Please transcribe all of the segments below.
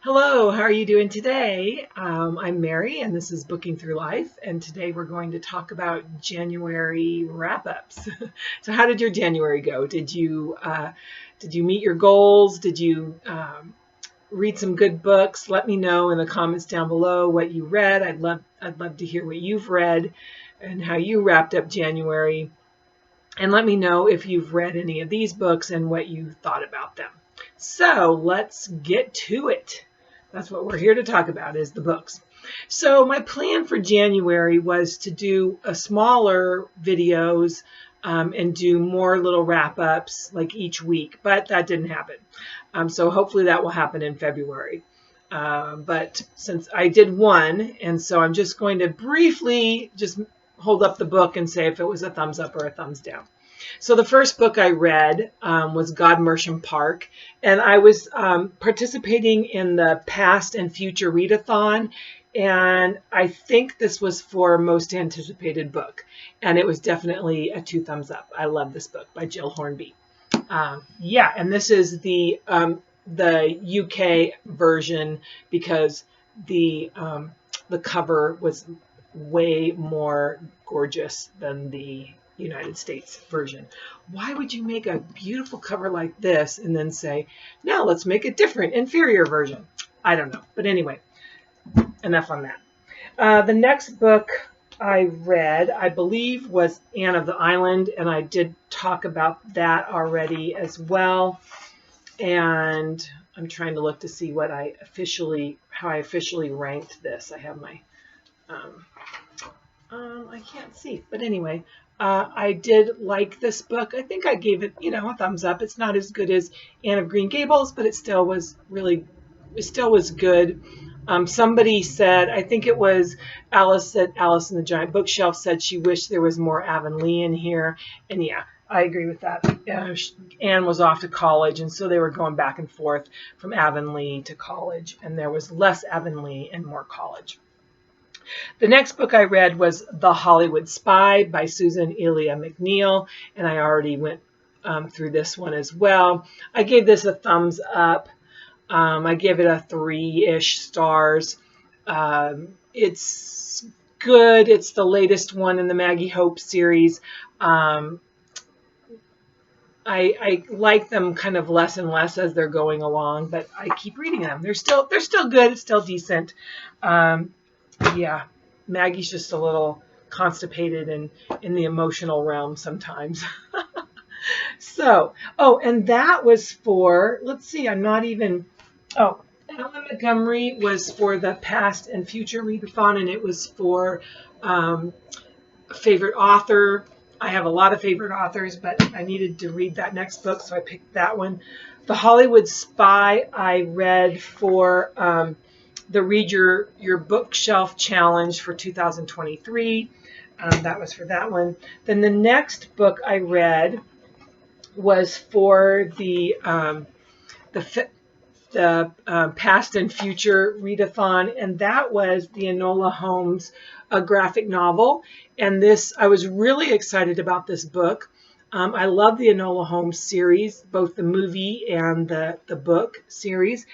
Hello, how are you doing today? I'm Mary, and this is Booking Through Life, and today we're going to talk about January wrap-ups. So, how did your January go? Did you meet your goals? Did you read some good books? Let me know in the comments down below what you read. I'd love to hear what you've read and how you wrapped up January. And let me know if you've read any of these books and what you thought about them. So let's get to it. That's what we're here to talk about, is the books. So my plan for January was to do a smaller videos and do more little wrap-ups like each week, but that didn't happen. So hopefully that will happen in February. But since I did one, and so I'm just going to briefly just hold up the book and say if it was a thumbs up or a thumbs down. So the first book I read was Godmersham Park, and I was participating in the Past and Future Readathon, and I think this was for most anticipated book, and it was definitely a 2 thumbs up. I love this book by Jill Hornby. Yeah, and this is the UK version because the cover was way more gorgeous than the United States version. Why would you make a beautiful cover like this and then say, now let's make a different, inferior version? I don't know. But anyway, enough on that. The next book I read, I believe, was Anne of the Island, and I did talk about that already as well. And I'm trying to look to see what how I officially ranked this. I have my I can't see, but anyway, I did like this book. I think I gave it, a thumbs up. It's not as good as Anne of Green Gables, but it still was good. Somebody said, I think it was Alice at Alice in the Giant Bookshelf, said she wished there was more Avonlea in here. And yeah, I agree with that. Anne was off to college, and so they were going back and forth from Avonlea to college, and there was less Avonlea and more college. The next book I read was The Hollywood Spy by Susan Elia McNeill, and I already went through this one as well. I gave this a thumbs up. I gave it a 3-ish stars. It's good. It's the latest one in the Maggie Hope series. I like them kind of less and less as they're going along, but I keep reading them. They're still good. It's still decent. Yeah, Maggie's just a little constipated and in the emotional realm sometimes. So, and that was for, let's see, Alan Montgomery was for the Past and Future Readathon, and it was for favorite author. I have a lot of favorite authors, but I needed to read that next book, so I picked that one. The Hollywood Spy I read for the Read Your Bookshelf Challenge for 2023. That was for that one. Then the next book I read was for the Past and Future Readathon, and that was the Enola Holmes graphic novel. And I was really excited about this book. I love the Enola Holmes series, both the movie and the book series.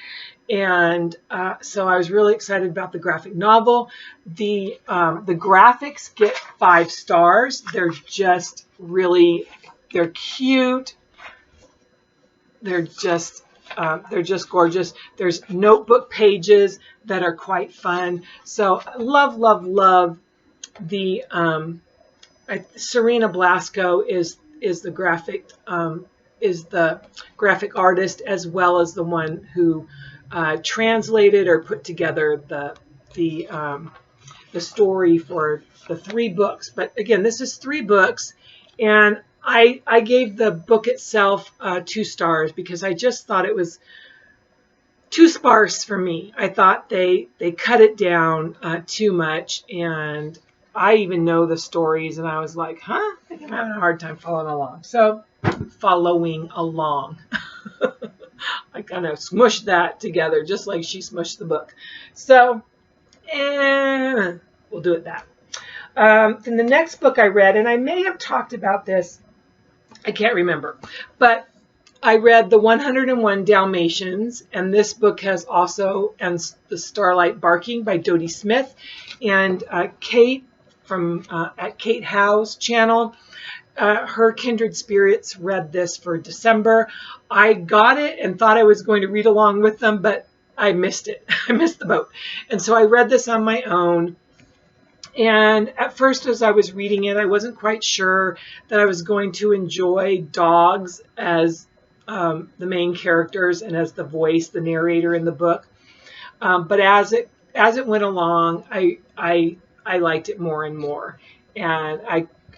And so I was really excited about the graphic novel. The graphics get 5 stars. They're just they're cute. They're just gorgeous. There's notebook pages that are quite fun. So love the Serena Blasco is the graphic artist, as well as the one who translated or put together the story for the 3 books. But again, this is 3 books, and I gave the book itself 2 stars because I just thought it was too sparse for me. I thought they cut it down too much, and I even know the stories, and I was like, I think I'm having a hard time following along. I kind of smushed that together just like she smushed the book. So, we'll do it that. Then the next book I read, and I may have talked about this, I can't remember, but I read the 101 Dalmatians, and this book has also, and the Starlight Barking by Dodie Smith, and Kate from at Kate Howe's channel. Her kindred spirits read this for December. I got it and thought I was going to read along with them, but I missed it. I missed the boat. And so I read this on my own. And at first, as I was reading it, I wasn't quite sure that I was going to enjoy dogs as the main characters and as the voice, the narrator in the book. But as it went along, I liked it more and more, and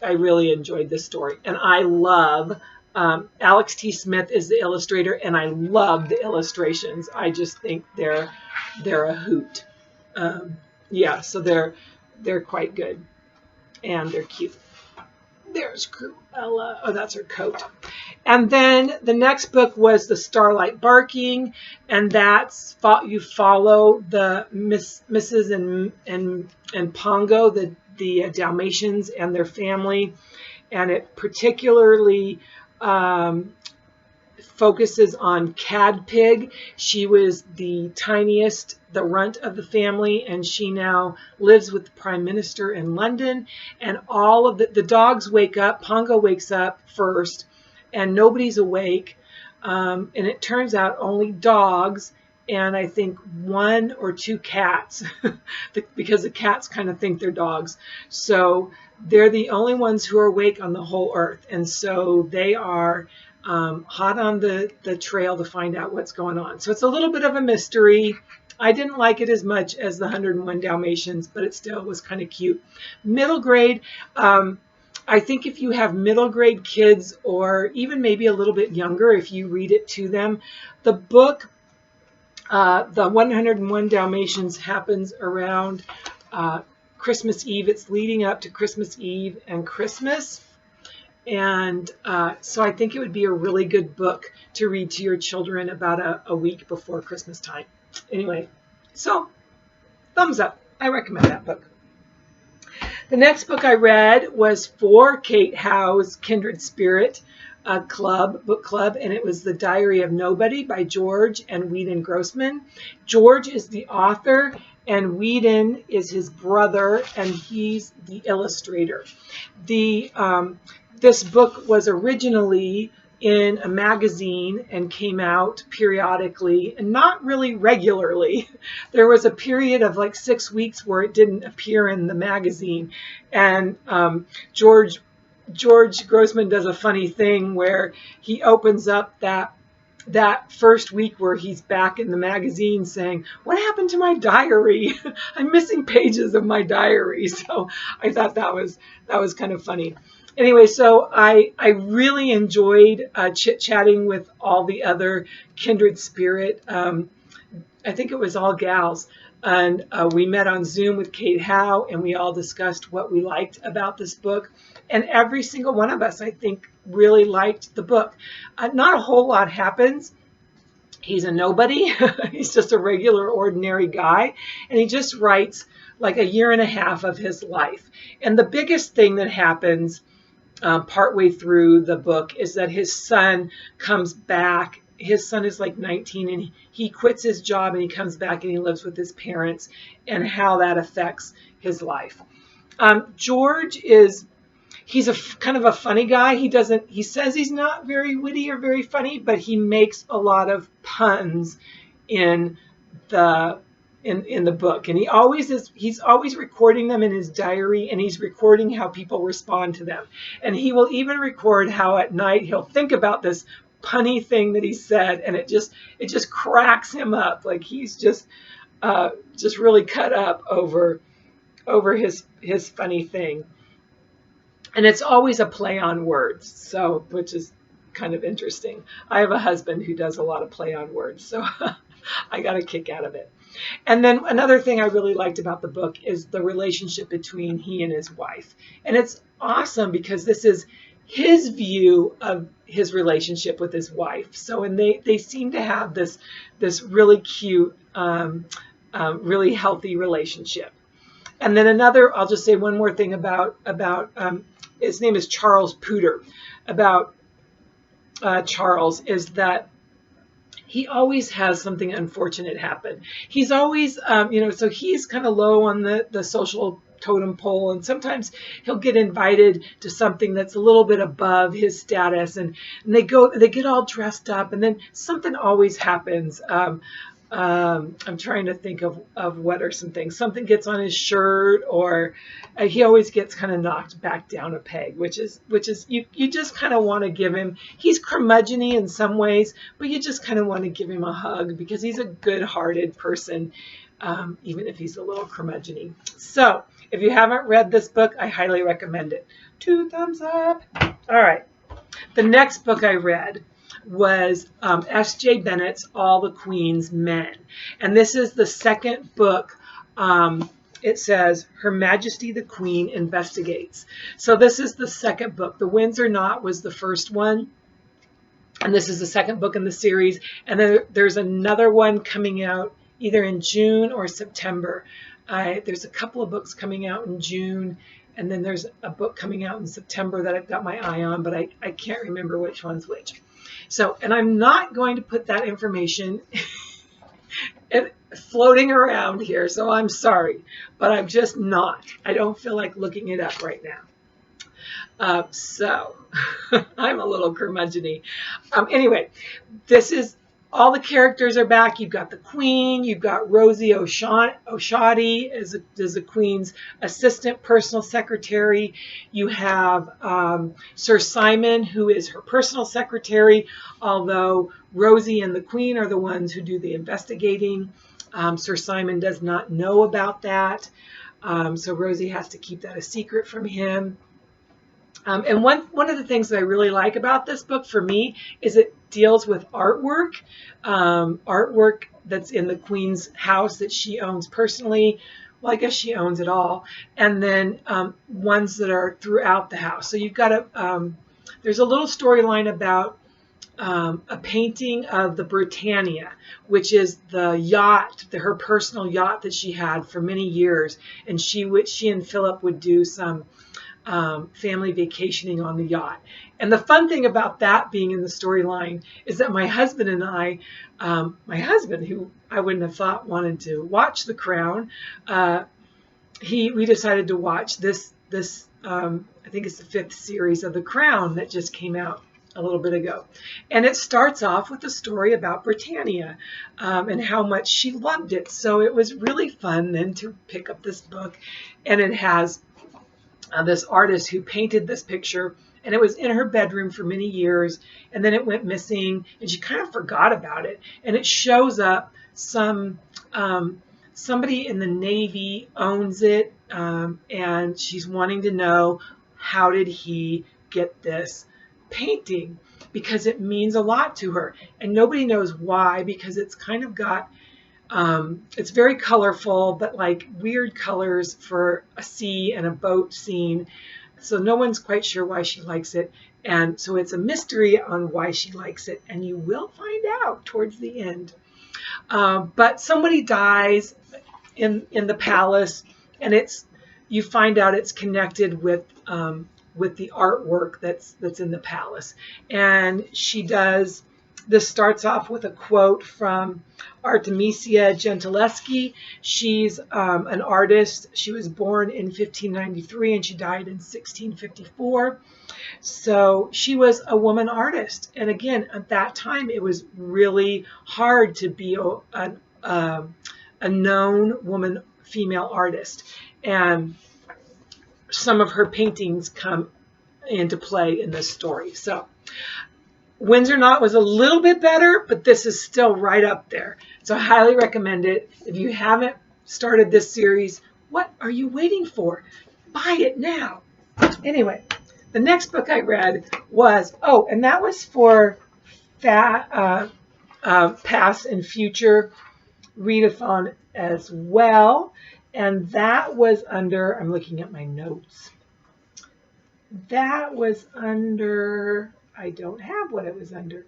I really enjoyed this story. And I love Alex T. Smith is the illustrator, and I love the illustrations. I just think they're a hoot. Yeah, so they're quite good, and they're cute. There's Cruella. Oh, that's her coat. And then the next book was The Starlight Barking, and that's you follow the Mrs. and Pongo, the Dalmatians and their family, and it particularly focuses on Cad Pig. She was the tiniest, the runt of the family, and she now lives with the Prime Minister in London. And all of the dogs wake up. Pongo wakes up first, and nobody's awake. And it turns out only dogs and I think 1 or 2 cats, because the cats kind of think they're dogs. So they're the only ones who are awake on the whole earth. And so they are hot on the trail to find out what's going on. So it's a little bit of a mystery. I didn't like it as much as the 101 Dalmatians, but it still was kind of cute. Middle grade, I think if you have middle grade kids, or even maybe a little bit younger, if you read it to them, the book, the 101 Dalmatians, happens around Christmas Eve. It's leading up to Christmas Eve and Christmas. And so I think it would be a really good book to read to your children about a week before Christmas time. Anyway, so thumbs up. I recommend that book. The next book I read was for Kate Howe's Kindred Spirit book club, and it was The Diary of Nobody by George and Whedon Grossman. George is the author, and Whedon is his brother, and he's the illustrator. This book was originally in a magazine and came out periodically and not really regularly. There was a period of like 6 weeks where it didn't appear in the magazine. And George Grossman does a funny thing where he opens up that first week where he's back in the magazine saying, "What happened to my diary? I'm missing pages of my diary." So I thought that was kind of funny. Anyway, so I really enjoyed chit-chatting with all the other Kindred Spirit. I think it was all gals. And we met on Zoom with Kate Howe, and we all discussed what we liked about this book. And every single one of us, I think, really liked the book. Not a whole lot happens. He's a nobody. He's just a regular, ordinary guy. And he just writes like a year and a half of his life. And the biggest thing that happens partway through the book is that his son comes back. His son is like 19, and he quits his job and he comes back and he lives with his parents, and how that affects his life. George he's a kind of a funny guy. He says he's not very witty or very funny, but he makes a lot of puns in the book, and he's always recording them in his diary, and he's recording how people respond to them. And he will even record how at night he'll think about this punny thing that he said, and it just cracks him up. Like he's just really cut up over his funny thing. And it's always a play on words, so which is kind of interesting. I have a husband who does a lot of play on words, so I got a kick out of it. And then another thing I really liked about the book is the relationship between he and his wife. And it's awesome because this is his view of his relationship with his wife. So, and they seem to have this really cute, really healthy relationship. And then I'll just say one more thing about his name is Charles Pooter, about Charles is that he always has something unfortunate happen. He's always, so he's kind of low on the social totem pole, and sometimes he'll get invited to something that's a little bit above his status, and they get all dressed up, and then something always happens. I'm trying to think of what are some things. Something gets on his shirt, or he always gets kind of knocked back down a peg, which is you just kind of want to give him. He's curmudgeon-y in some ways, but you just kind of want to give him a hug because he's a good-hearted person, even if he's a little curmudgeon-y. So if you haven't read this book, I highly recommend it. 2 thumbs up. All right. The next book I read was S.J. Bennett's All the Queen's Men. And this is the second book. It says, Her Majesty the Queen Investigates. So this is the second book. The Winds Are Not was the first one. And this is the second book in the series. And then there's another one coming out either in June or September. There's a couple of books coming out in June. And then there's a book coming out in September that I've got my eye on, but I can't remember which one's which. So, and I'm not going to put that information floating around here, so I'm sorry, but I'm just not. I don't feel like looking it up right now. So, I'm a little curmudgeon-y. Anyway, this is, all the characters are back. You've got the Queen. You've got Rosie O'Shaughnessy as the Queen's assistant personal secretary. You have Sir Simon, who is her personal secretary, although Rosie and the Queen are the ones who do the investigating. Sir Simon does not know about that, so Rosie has to keep that a secret from him. And one of the things that I really like about this book for me is it deals with artwork, artwork that's in the Queen's house that she owns personally. Well, I guess she owns it all. And then ones that are throughout the house. So you've got there's a little storyline about a painting of the Britannia, which is the yacht, her personal yacht that she had for many years. And she and Philip would do some family vacationing on the yacht. And the fun thing about that being in the storyline is that my husband and I, my husband, who I wouldn't have thought wanted to watch The Crown, we decided to watch this I think it's the 5th series of The Crown that just came out a little bit ago. And it starts off with a story about Britannia and how much she loved it. So it was really fun then to pick up this book, and it has this artist who painted this picture, and it was in her bedroom for many years, and then it went missing, and she kind of forgot about it. And it shows up somebody in the Navy owns it, and she's wanting to know, how did he get this painting? Because it means a lot to her, and nobody knows why, because it's kind of got it's very colorful, but like weird colors for a sea and a boat scene. So no one's quite sure why she likes it. And so it's a mystery on why she likes it. And you will find out towards the end. But somebody dies in the palace, and you find out it's connected with the artwork that's in the palace. And this starts off with a quote from Artemisia Gentileschi. She's an artist. She was born in 1593 and she died in 1654. So she was a woman artist. And again, at that time, it was really hard to be a known woman, female artist. And some of her paintings come into play in this story. So Winds Are Not was a little bit better, but this is still right up there. So I highly recommend it. If you haven't started this series, what are you waiting for? Buy it now. Anyway, the next book I read was, and that was for past and future readathon as well. And that was under, I'm looking at my notes. That was under, I don't have what it was under.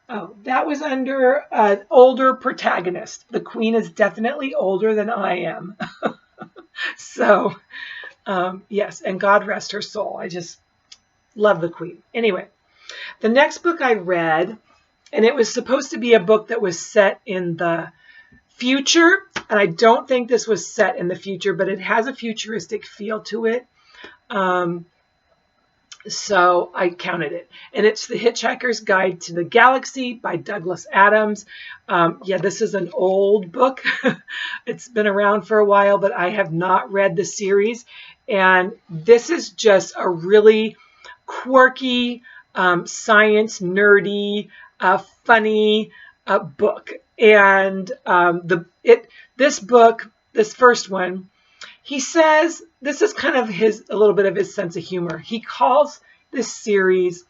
Oh, that was under an older protagonist. The Queen is definitely older than I am. So, yes, and God rest her soul. I just love the Queen. Anyway, The next book I read, and it was supposed to be a book that was set in the future, and I don't think this was set in the future, but it has a futuristic feel to it. So I counted it. And it's The Hitchhiker's Guide to the Galaxy by Douglas Adams. Yeah, this is an old book. It's been around for a while, but I have not read the series. And this is just a really quirky, science nerdy, funny book. And this book, this first one, he says this is kind of a little bit of his sense of humor. He calls this series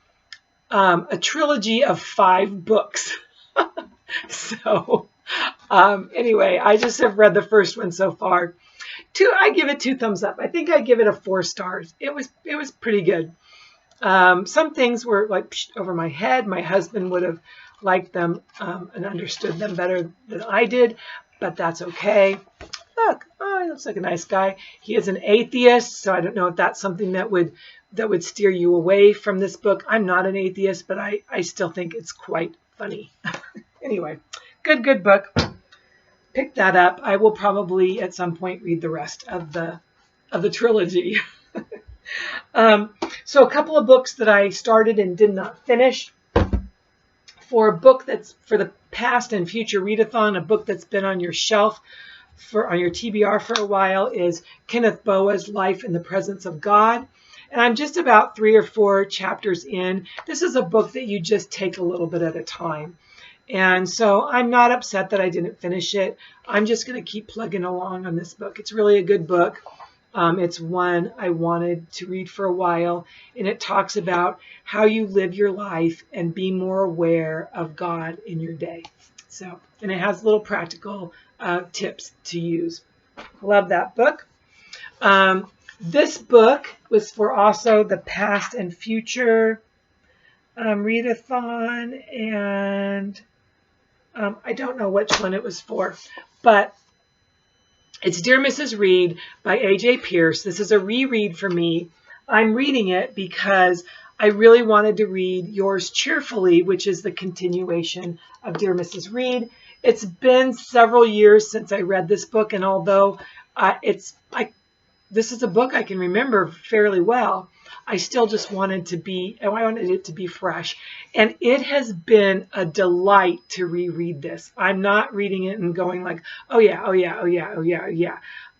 a trilogy of 5 books. So anyway, I just have read the first one so far. I give it 2 thumbs up. I think I give it a 4 stars. It was pretty good. Some things were like over my head. My husband would have liked them and understood them better than I did, but that's okay. Look, oh, he looks like a nice guy. He is an atheist, so I don't know if that's something that would steer you away from this book. I'm not an atheist, but I still think it's quite funny. Anyway, good book. Pick that up. I will probably at some point read the rest of the trilogy. So a couple of books that I started and did not finish. For a book that's for the past and future readathon, a book that's been on your shelf on your TBR for a while is Kenneth Boa's Life in the Presence of God. And I'm just about 3 or 4 chapters in. This is a book that you just take a little bit at a time. And so I'm not upset that I didn't finish it. I'm just going to keep plugging along on this book. It's really a good book. It's one I wanted to read for a while. And it talks about how you live your life and be more aware of God in your day. So, and it has little practical tips to use. Love that book. This book was for also the past and future readathon, and I don't know which one it was for, but it's Dear Mrs. Reed by A.J. Pierce. This is a reread for me. I'm reading it because I really wanted to read Yours Cheerfully, which is the continuation of Dear Mrs. Reed. It's been several years since I read this book, and although this is a book I can remember fairly well, I still just wanted it to be fresh. And it has been a delight to reread this. I'm not reading it and going like, oh yeah.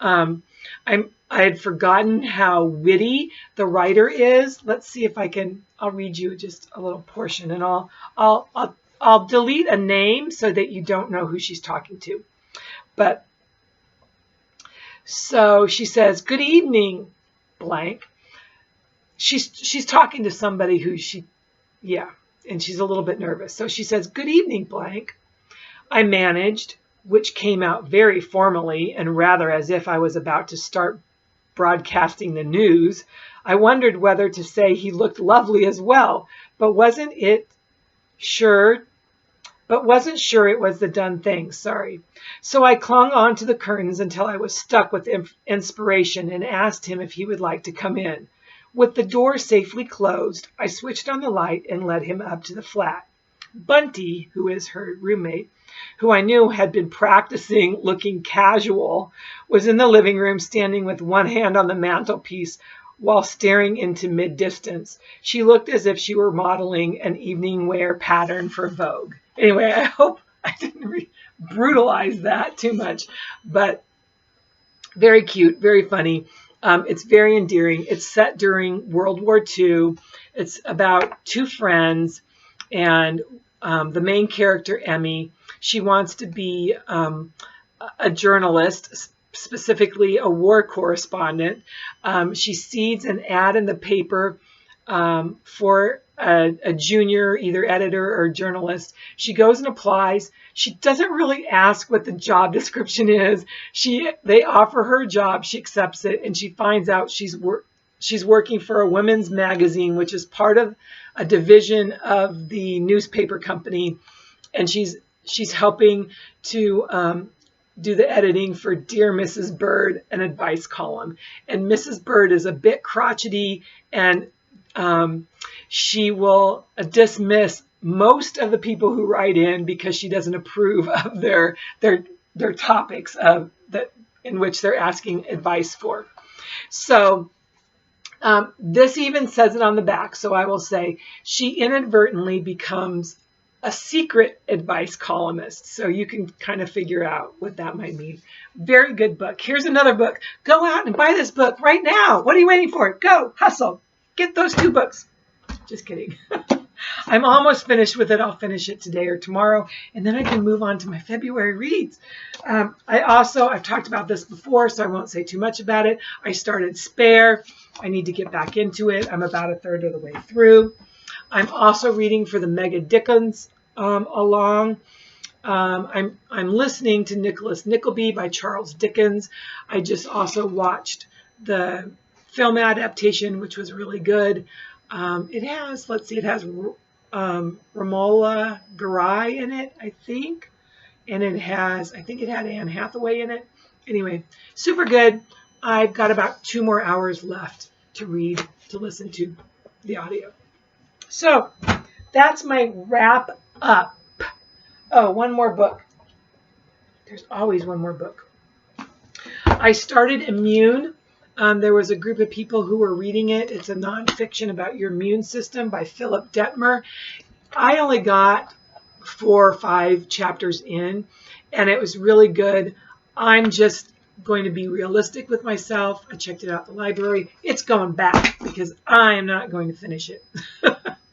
I had forgotten how witty the writer is. Let's see if I'll read you just a little portion, and I'll delete a name so that you don't know who she's talking to. But so she says, "Good evening, blank." She's talking to somebody who and she's a little bit nervous. So she says, "Good evening, blank. I managed," which came out very formally and rather as if I was about to start broadcasting the news. I wondered whether to say he looked lovely as well, but wasn't sure it was the done thing. Sorry. So I clung on to the curtains until I was stuck with inspiration and asked him if he would like to come in. With the door safely closed, I switched on the light and led him up to the flat. Bunty, who is her roommate, who I knew had been practicing looking casual, was in the living room standing with one hand on the mantelpiece while staring into mid-distance. She looked as if she were modeling an evening wear pattern for Vogue. Anyway, I hope I didn't brutalize that too much, but very cute, very funny. It's very endearing. It's set during World War II. It's about 2 friends, and the main character, Emmy, she wants to be a journalist, specifically a war correspondent. She sees an ad in the paper for a junior, either editor or journalist. She goes and applies. She doesn't really ask what the job description is. They offer her a job. She accepts it, and she finds out she's working for a women's magazine, which is part of a division of the newspaper company, and she's helping to do the editing for Dear Mrs. Bird, an advice column. And Mrs. Bird is a bit crotchety, and She will dismiss most of the people who write in because she doesn't approve of their topics in which they're asking advice for. So this even says it on the back. So I will say she inadvertently becomes a secret advice columnist. So you can kind of figure out what that might mean. Very good book. Here's another book. Go out and buy this book right now. What are you waiting for? Go, hustle. Get those 2 books. Just kidding. I'm almost finished with it. I'll finish it today or tomorrow, and then I can move on to my February reads. I've talked about this before, so I won't say too much about it. I started Spare. I need to get back into it. I'm about 1/3 of the way through. I'm also reading for the Mega Dickens along. I'm listening to Nicholas Nickleby by Charles Dickens. I just also watched the film adaptation, which was really good. It has Romola Garai in it, I think. And I think it had Anne Hathaway in it. Anyway, super good. I've got about 2 more hours left to listen to the audio. So that's my wrap up. Oh, one more book. There's always one more book. I started Immune. There was a group of people who were reading it. It's a nonfiction about your immune system by Philip Detmer. I only got 4 or 5 chapters in, and it was really good. I'm just going to be realistic with myself. I checked it out at the library. It's going back because I am not going to finish it.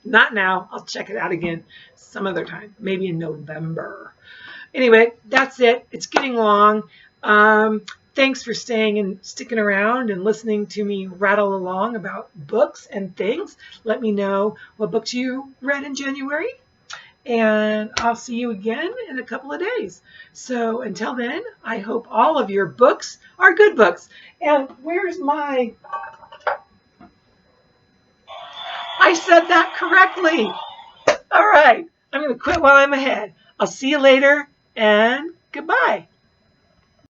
Not now. I'll check it out again some other time, maybe in November. Anyway, that's it. It's getting long. Thanks for staying and sticking around and listening to me rattle along about books and things. Let me know what books you read in January, and I'll see you again in a couple of days. So until then, I hope all of your books are good books. And where's my... I said that correctly. All right. I'm going to quit while I'm ahead. I'll see you later, and goodbye.